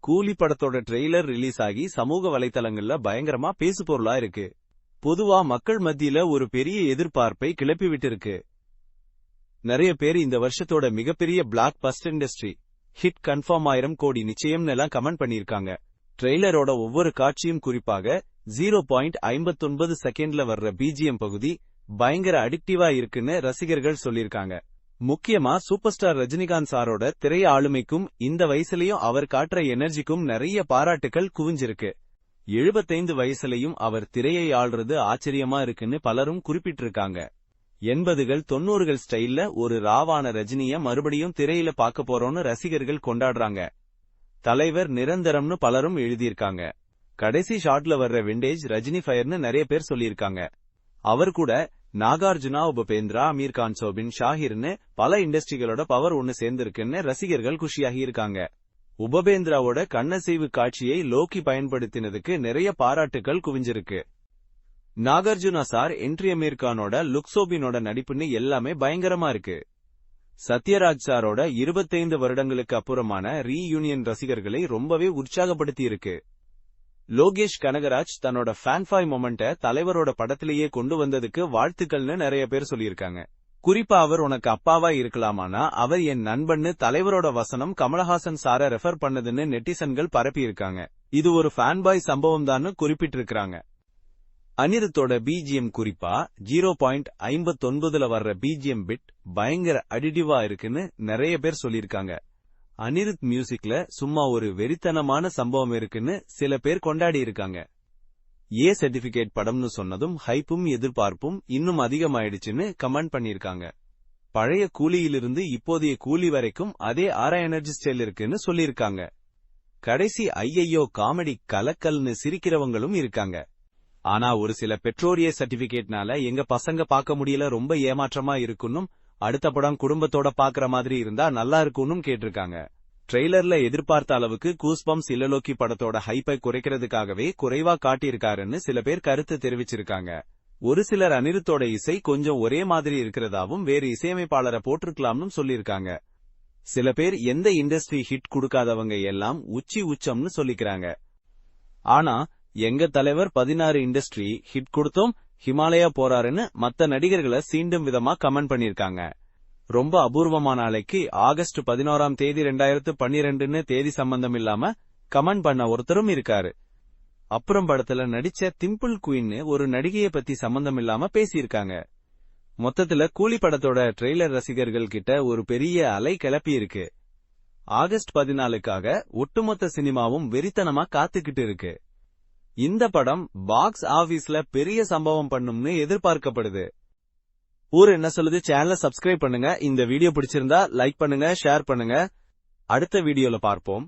கூலி படத்தோட trailer release ஆகி சமூக வலைத்தளங்கள்ல பயங்கரமா பேசுபொருளா இருக்கு. பொதுவா மக்கள் மத்தியில ஒரு பெரிய எதிர்பார்ப்பை கிளப்பி விட்டிருக்கு. நிறைய பேர் இந்த வருஷத்தோட மிகப்பெரிய black Bastar industry hit confirm 1000 கோடி நிச்சயம்னு எல்லாம் கமெண்ட் பண்ணிருக்காங்க. ட்ரெய்லரோட ஒவ்வொரு காட்சியும், குறிப்பாக 0.59 செகண்ட்ல வர்ற பிஜிஎம் பகுதி பயங்கர அடிக்டிவா இருக்குன்னு ரசிகர்கள் சொல்லிருக்காங்க. முக்கியமா சூப்பர் ஸ்டார் ரஜினிகாந்த் சாரோட திரை ஆளுமைக்கும் இந்த வயசுலயும் அவர் காட்டுற எனர்ஜிக்கும் நிறைய பாராட்டுக்கள் குவிஞ்சிருக்கு. 75 வயசுலயும் அவர் திரையை ஆள்றது ஆச்சரியமா இருக்குன்னு பலரும் குறிப்பிட்டிருக்காங்க. 80கள் 90கள் ஸ்டைல்ல ஒரு ராவான ரஜினிய மறுபடியும் திரையில பார்க்க போறோம்னு ரசிகர்கள் கொண்டாடுறாங்க. தலைவர் நிரந்தரம்னு பலரும் எழுதியிருக்காங்க. கடைசி ஷாட்ல வர்ற விண்டேஜ் ரஜினி ஃபயர்னு நிறைய பேர் சொல்லியிருக்காங்க. அவர் கூட நாகார்ஜுனா, உபபேந்திரா, அமீர் கான், சோபின், ஷாஹிர்னு பல இண்டஸ்ட்ரிகளோட பவர் ஒன்னு சேர்ந்திருக்குன்னு ரசிகர்கள் குஷியாகி இருக்காங்க. உபபேந்திராவோட கண்ணசைவு காட்சியை லோக்கி பயன்படுத்தினதுக்கு நிறைய பாராட்டுகள் குவிஞ்சிருக்கு. நாகார்ஜுனா சார் என்ட்ரி, அமீர் கானோட லுக், சோபினோட நடிப்புன்னு எல்லாமே பயங்கரமா இருக்கு. சத்யராஜ் சாரோட 25 வருடங்களுக்கு அப்புறமான ரீயூனியன் ரசிகர்களை ரொம்பவே உற்சாகப்படுத்தி இருக்கு. லோகேஷ் கனகராஜ் தன்னோட ஃபேன்ஃபாய் மொமெண்ட தலைவரோட படத்திலேயே கொண்டு வந்ததுக்கு வாழ்த்துக்கள்னு நிறைய பேர் சொல்லியிருக்காங்க. குறிப்பா அவர் உனக்கு அப்பாவா இருக்கலாமானா அவர் என் நண்பன்னு தலைவரோட வசனம் கமலஹாசன் சார ரெஃபர் பண்ணதுன்னு நெட்டிசன்கள் பரப்பியிருக்காங்க. இது ஒரு ஃபேன்பாய் சம்பவம் தான் குறிப்பிட்டிருக்காங்க. அனிருத்தோட பிஜிஎம், குறிப்பா 0.59ல வர்ற பிஜிஎம் பிட் பயங்கர அடிடிவா இருக்குன்னு நிறைய பேர் சொல்லியிருக்காங்க. அனிருத் மியூசிக்ல சும்மா ஒரு வெறித்தனமான சம்பவம் இருக்குன்னு சில பேர் கொண்டாடி இருக்காங்க. ஏ சர்டிபிகேட் படம்னு சொன்னதும் ஹைப்பும் எதிர்பார்ப்பும் இன்னும் அதிகமாயிடுச்சுன்னு கமெண்ட் பண்ணிருக்காங்க. பழைய கூலியிலிருந்து இப்போதைய கூலி வரைக்கும் அதே ஆரா எனர்ஜி ஸ்டைல் இருக்குன்னு சொல்லிருக்காங்க. கடைசி ஐயையோ காமெடி கலக்கல்னு சிரிக்கிறவங்களும் இருக்காங்க. ஆனா ஒரு சில பெற்றோரிய சர்டிபிகேட்னால எங்க பசங்க பார்க்க முடியல, ரொம்ப ஏமாற்றமா இருக்குன்னும், அடுத்த படம் குடும்பத்தோட பாக்குற மாதிரி இருந்தா நல்லா இருக்கும்னு கேட்டிருக்காங்க. ட்ரெய்லர்ல எதிர்பார்த்த அளவுக்கு கூஸ்பம்ஸ் இல்லலோக்கி படத்தோட ஹைப்பை குறைக்கிறதுக்காகவே குறைவா காட்டியிருக்காருன்னு சில பேர் கருத்து தெரிவிச்சிருக்காங்க. ஒரு சிலர் அனிருத்தோட இசை கொஞ்சம் ஒரே மாதிரி இருக்கிறதாவும் வேறு இசையமைப்பாளரை போட்டிருக்கலாம்னு சொல்லியிருக்காங்க. சில பேர் எந்த இண்டஸ்ட்ரி ஹிட் கொடுக்காதவங்க எல்லாம் உச்சம்னு சொல்லிக்கிறாங்க. ஆனா எங்க தலைவர் 16 இண்டஸ்ட்ரி ஹிட் கொடுத்தோம், ஹிமாலயா போறாருன்னு மத்த நடிகர்களை சீண்டும் விதமா கமெண்ட் பண்ணிருக்காங்க. ரொம்ப அபூர்வமான நாளைக்கு ஆகஸ்ட் 11 2012ன்னு தேதி சம்பந்தம் இல்லாம கமெண்ட் பண்ண ஒருத்தரும் இருக்காரு. அப்புறம் படத்துல நடிச்ச திம்பிள் குயின்னு ஒரு நடிகையை பத்தி சம்பந்தம் இல்லாம பேசியிருக்காங்க. மொத்தத்துல கூலி படத்தோட ட்ரெய்லர் ரசிகர்கள் கிட்ட ஒரு பெரிய அலை கிளப்பி இருக்கு. ஆகஸ்ட் 14க்காக ஒட்டுமொத்த சினிமாவும் வெறித்தனமா காத்துக்கிட்டு இருக்கு. இந்த படம் பாக்ஸ் ஆபீஸ்ல பெரிய சம்பவம் பண்ணும்னு எதிர்பார்க்கப்படுது. ஊர் என்ன சொல்லுது சேனலை சப்ஸ்கிரைப் பண்ணுங்க. இந்த வீடியோ பிடிச்சிருந்தா லைக் பண்ணுங்க, ஷேர் பண்ணுங்க. அடுத்த வீடியோல பார்ப்போம்.